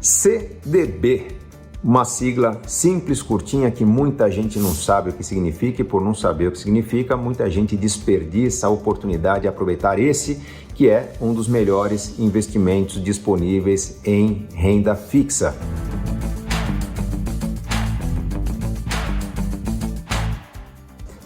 CDB, uma sigla simples, curtinha, que muita gente não sabe o que significa e por não saber o que significa, muita gente desperdiça a oportunidade de aproveitar esse que é um dos melhores investimentos disponíveis em renda fixa.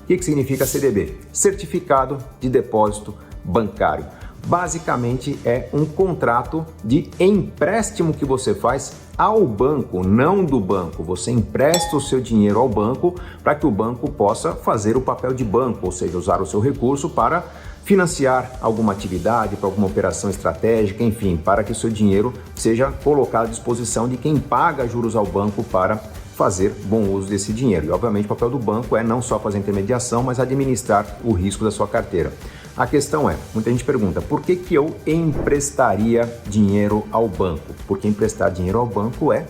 O que significa CDB? Certificado de Depósito Bancário. Basicamente é um contrato de empréstimo que você faz ao banco, não do banco. Você empresta o seu dinheiro ao banco para que o banco possa fazer o papel de banco, ou seja, usar o seu recurso para financiar alguma atividade, para alguma operação estratégica, enfim, para que o seu dinheiro seja colocado à disposição de quem paga juros ao banco para fazer bom uso desse dinheiro. E, obviamente, o papel do banco é não só fazer intermediação, mas administrar o risco da sua carteira. A questão é, muita gente pergunta, por que eu emprestaria dinheiro ao banco? Porque emprestar dinheiro ao banco é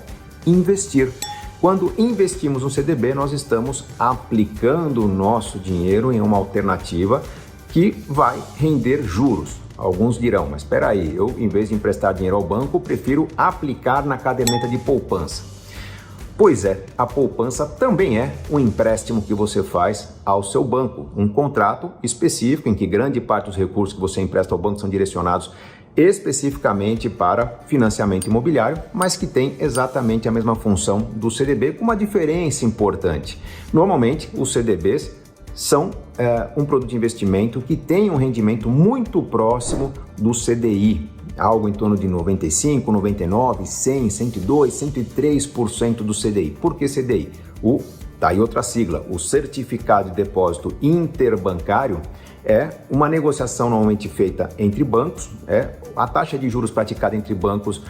investir. Quando investimos no CDB, nós estamos aplicando o nosso dinheiro em uma alternativa que vai render juros. Alguns dirão, mas espera aí, eu, em vez de emprestar dinheiro ao banco, prefiro aplicar na caderneta de poupança. Pois é, a poupança também é um empréstimo que você faz ao seu banco, um contrato específico em que grande parte dos recursos que você empresta ao banco são direcionados especificamente para financiamento imobiliário, mas que tem exatamente a mesma função do CDB, com uma diferença importante. Normalmente, os CDBs são um produto de investimento que tem um rendimento muito próximo do CDI, algo em torno de 95, 99, 100, 102, 103% do CDI. Por que CDI? Tá aí outra sigla, o Certificado de Depósito Interbancário é uma negociação normalmente feita entre bancos, a taxa de juros praticada entre bancos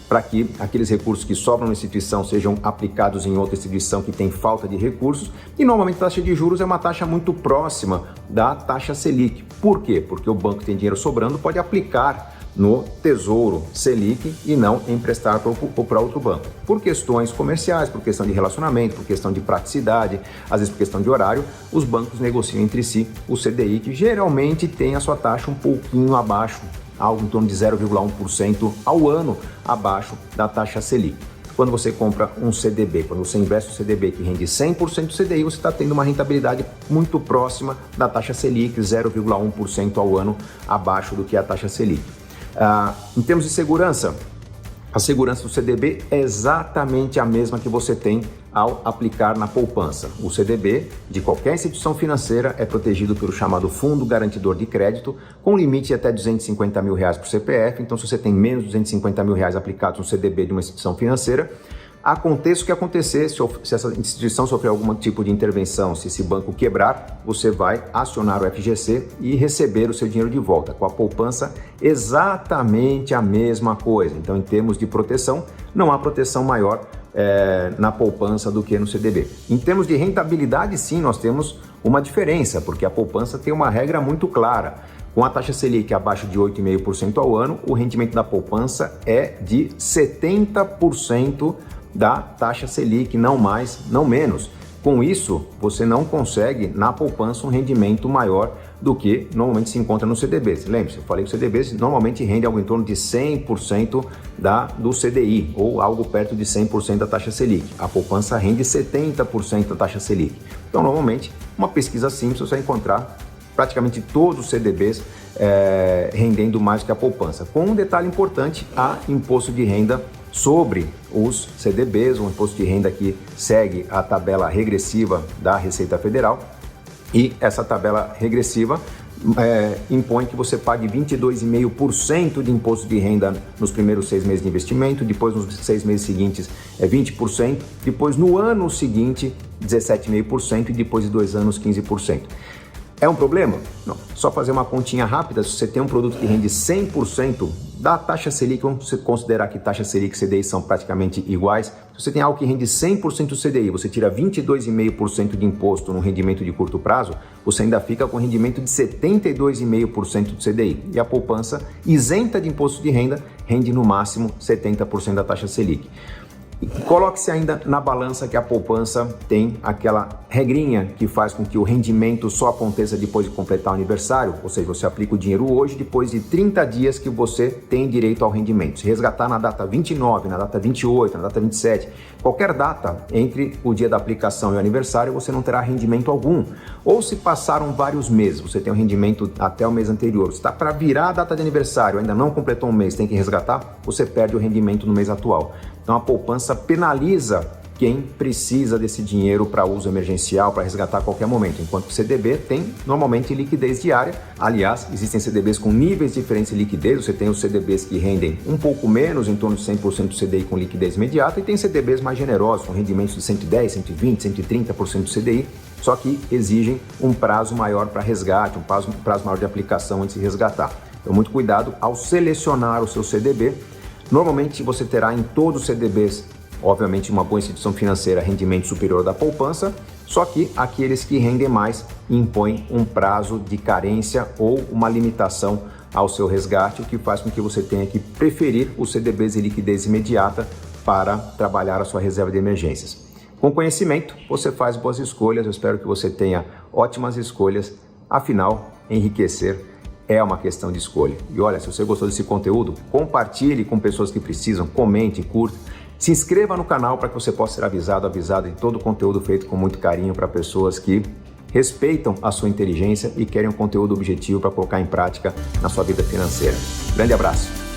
para que aqueles recursos que sobram na instituição sejam aplicados em outra instituição que tem falta de recursos, e normalmente a taxa de juros é uma taxa muito próxima da taxa Selic. Por quê? Porque o banco que tem dinheiro sobrando pode aplicar no Tesouro Selic e não emprestar para outro banco. Por questões comerciais, por questão de relacionamento, por questão de praticidade, às vezes por questão de horário, os bancos negociam entre si o CDI, que geralmente tem a sua taxa um pouquinho abaixo, algo em torno de 0,1% ao ano abaixo da taxa Selic. Quando você compra um CDB, quando você investe um CDB que rende 100% do CDI, você está tendo uma rentabilidade muito próxima da taxa Selic, 0,1% ao ano abaixo do que é a taxa Selic. Em termos de segurança, a segurança do CDB é exatamente a mesma que você tem ao aplicar na poupança. O CDB de qualquer instituição financeira é protegido pelo chamado Fundo Garantidor de Crédito, com limite de até R$250 mil por CPF. Então, se você tem menos de R$250 mil aplicados no CDB de uma instituição financeira, aconteça o que acontecer, se essa instituição sofrer algum tipo de intervenção, se esse banco quebrar, você vai acionar o FGC e receber o seu dinheiro de volta. Com a poupança, exatamente a mesma coisa. Então, em termos de proteção, não há proteção maior na poupança do que no CDB. Em termos de rentabilidade, sim, nós temos uma diferença, porque a poupança tem uma regra muito clara. Com a taxa Selic abaixo de 8,5% ao ano, o rendimento da poupança é de 70% da taxa Selic, não mais, não menos. Com isso, você não consegue, na poupança, um rendimento maior do que normalmente se encontra no CDB. Lembre-se, eu falei que o CDB normalmente rende algo em torno de 100% do CDI, ou algo perto de 100% da taxa Selic. A poupança rende 70% da taxa Selic. Então, normalmente, uma pesquisa simples, você vai encontrar praticamente todos os CDBs rendendo mais que a poupança. Com um detalhe importante, há imposto de renda sobre os CDBs, um imposto de renda que segue a tabela regressiva da Receita Federal, e essa tabela regressiva impõe que você pague 22,5% de imposto de renda nos primeiros 6 meses de investimento, depois nos 6 meses seguintes 20%, depois no ano seguinte 17,5% e depois de 2 anos 15%. É um problema? Não. Só fazer uma continha rápida, se você tem um produto que rende 100% da taxa Selic, vamos considerar que taxa Selic e CDI são praticamente iguais. Se você tem algo que rende 100% do CDI, você tira 22,5% de imposto no rendimento de curto prazo, você ainda fica com rendimento de 72,5% do CDI. E a poupança isenta de imposto de renda rende no máximo 70% da taxa Selic. E coloque-se ainda na balança que a poupança tem aquela regrinha que faz com que o rendimento só aconteça depois de completar o aniversário, ou seja, você aplica o dinheiro hoje, depois de 30 dias que você tem direito ao rendimento. Se resgatar na data 29, na data 28, na data 27, qualquer data entre o dia da aplicação e o aniversário, você não terá rendimento algum. Ou se passaram vários meses, você tem um rendimento até o mês anterior, está para virar a data de aniversário, ainda não completou um mês, tem que resgatar, você perde o rendimento no mês atual. Então a poupança penaliza quem precisa desse dinheiro para uso emergencial, para resgatar a qualquer momento, enquanto o CDB tem normalmente liquidez diária. Aliás, existem CDBs com níveis diferentes de liquidez, você tem os CDBs que rendem um pouco menos, em torno de 100% do CDI com liquidez imediata, e tem CDBs mais generosos, com rendimentos de 110%, 120%, 130% do CDI, só que exigem um prazo maior para resgate, um prazo maior de aplicação antes de resgatar. Então muito cuidado ao selecionar o seu CDB. Normalmente você terá em todos os CDBs, obviamente uma boa instituição financeira, rendimento superior da poupança, só que aqueles que rendem mais impõem um prazo de carência ou uma limitação ao seu resgate, o que faz com que você tenha que preferir os CDBs de liquidez imediata para trabalhar a sua reserva de emergências. Com conhecimento, você faz boas escolhas, eu espero que você tenha ótimas escolhas, afinal, enriquecer é uma questão de escolha. E olha, se você gostou desse conteúdo, compartilhe com pessoas que precisam, comente, curta, se inscreva no canal para que você possa ser avisado em todo o conteúdo feito com muito carinho para pessoas que respeitam a sua inteligência e querem um conteúdo objetivo para colocar em prática na sua vida financeira. Grande abraço!